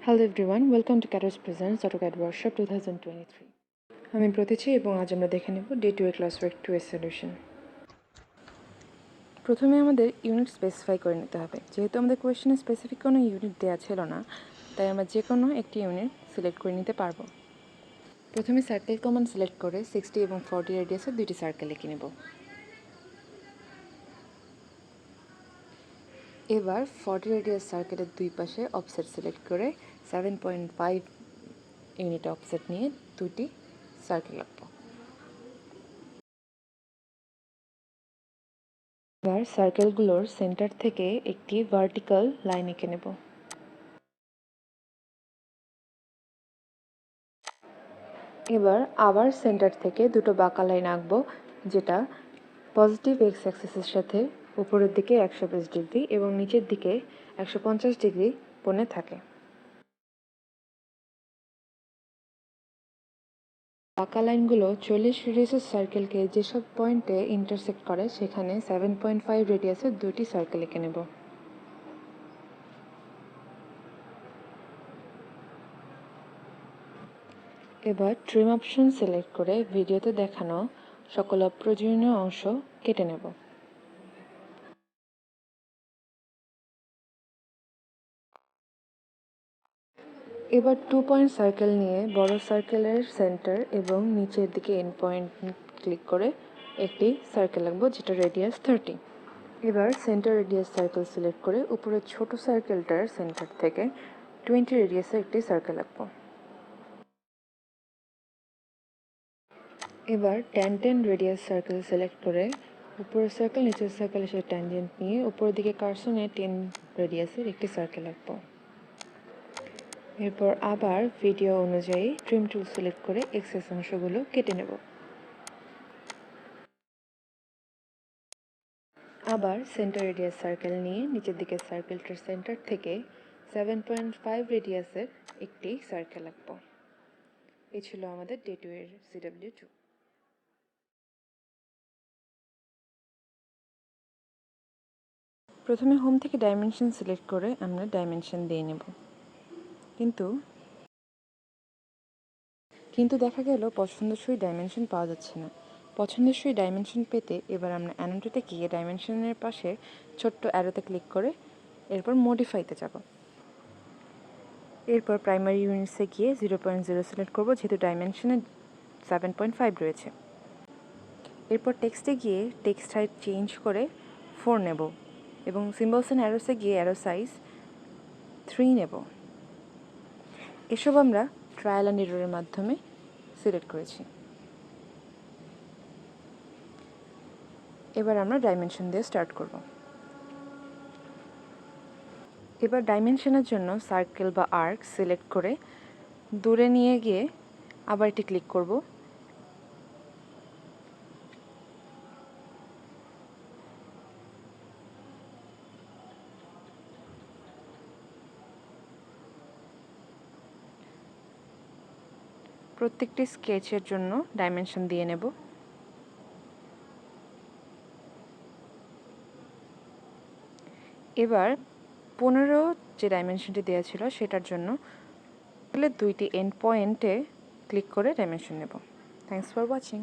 Hello everyone, welcome to CADers Presents AutoCAD Workshop 2023. আমি প্রতীচি এবং আজ আমরা দেখে নেব Day 2 ক্লাস ওয়ার্ক 2 এর সলিউশন। প্রথমে আমাদের ইউনিট স্পেসিফাই করে নিতে হবে। যেহেতু আমাদের কোয়েশ্চেনে স্পেসিফিক কোনো ইউনিট দেওয়া ছিল না, তাই আমরা যে কোনো একটি ইউনিট সিলেক্ট করে নিতে পারবো। প্রথমে সার্কেল কমান্ড সিলেক্ট করে 60 এবং 40 রেডিয়াসের দুইটি সার্কেল এঁকে নেব। এবার 40 রেডিয়াস সার্কেলের দুই পাশে অফসেট সিলেক্ট করে 7.5 ইউনিট অফসেট নিয়ে দুটি সার্কেল আঁকবো। এবার সার্কেলগুলোর সেন্টার থেকে একটি ভার্টিক্যাল লাইন এঁকে নেব। এবার আবার সেন্টার থেকে দুটো বাঁকা লাইন আঁকবো, যেটা পজিটিভ এক্স অ্যাক্সিসের সাথে উপরের দিকে 120 ডিগ্রি এবং নিচের দিকে 150 ডিগ্রি কোণে থাকে। বাঁকা লাইনগুলো 40 রেডিয়াসের সার্কেলকে যেসব পয়েন্টে ইন্টারসেক্ট করে সেখানে 7.5 রেডিয়াসের দুটি সার্কেল এঁকে নেব। এবার ট্রিম অপশন সিলেক্ট করে ভিডিওতে দেখানো সকল অপ্রয়োজনীয় অংশ কেটে নেব। এবার 2 পয়েন্ট সার্কেল নিয়ে বড় সার্কেলের সেন্টার এবং নিচের দিকে এন্ড পয়েন্ট ক্লিক করে একটি সার্কেল আঁকবো, যেটা রেডিয়াস 30। এবার সেন্টার রেডিয়াস সার্কেল সিলেক্ট করে উপরের ছোট সার্কেলটার সেন্টার থেকে 20 রেডিয়াসের একটি সার্কেল আঁকবো। এবার 10 রেডিয়াস সার্কেল সিলেক্ট করে উপরের সার্কেল নিচের সার্কেলের সাথে ট্যানজেন্ট নিয়ে উপরের দিকে কার্সর নিয়ে 10 রেডিয়াসের একটি সার্কেল আঁকবো। এরপর আবার ভিডিও অনুযায়ী ট্রিম টুল সিলেক্ট করে এক্সেস অংশগুলো কেটে নেব। আবার সেন্টার রেডিয়াস সার্কেল নিয়ে নিচের দিকে সার্কেলটার সেন্টার থেকে 7.5 রেডিয়াসের একটি সার্কেল আঁকবো। এই ছিল আমাদের Day 2 এর CW2। প্রথমে হোম থেকে ডাইমেনশন সিলেক্ট করে আমরা ডাইমেনশন দিয়ে নেব, কিন্তু দেখা গেল পছন্দসই ডাইমেনশন পাওয়া যাচ্ছে না। পছন্দসই ডাইমেনশন পেতে এবার আমরা অ্যানোটেটে গিয়ে ডাইমেনশনের পাশে ছোট্ট অ্যারোতে ক্লিক করে এরপর মডিফাইতে যাব। এরপর প্রাইমারি ইউনিটসে গিয়ে 0.0 সিলেক্ট করব, যেহেতু ডাইমেনশনে 7.5 রয়েছে। এরপর টেক্সটে গিয়ে টেক্সট হাইট চেঞ্জ করে 4 নেব এবং সিম্বলস অ্যান্ড অ্যারোসে গিয়ে অ্যারো সাইজ 3 নেব। এসব আমরা ট্রায়াল অ্যান্ড এররের মাধ্যমে সিলেক্ট করেছি। এবার আমরা ডাইমেনশন দিয়ে স্টার্ট করব। এবার ডাইমেনশনের জন্য সার্কেল বা আর্ক সিলেক্ট করে দূরে নিয়ে গিয়ে আবার এটি ক্লিক করব। প্রত্যেকটি স্কেচের জন্য ডাইমেনশন দিয়ে নেব। এবার 15 যে ডাইমেনশনটি দেওয়া ছিল সেটার জন্য দুইটি এন্ড পয়েন্টে ক্লিক করে ডাইমেনশন নেব। Thanks for watching.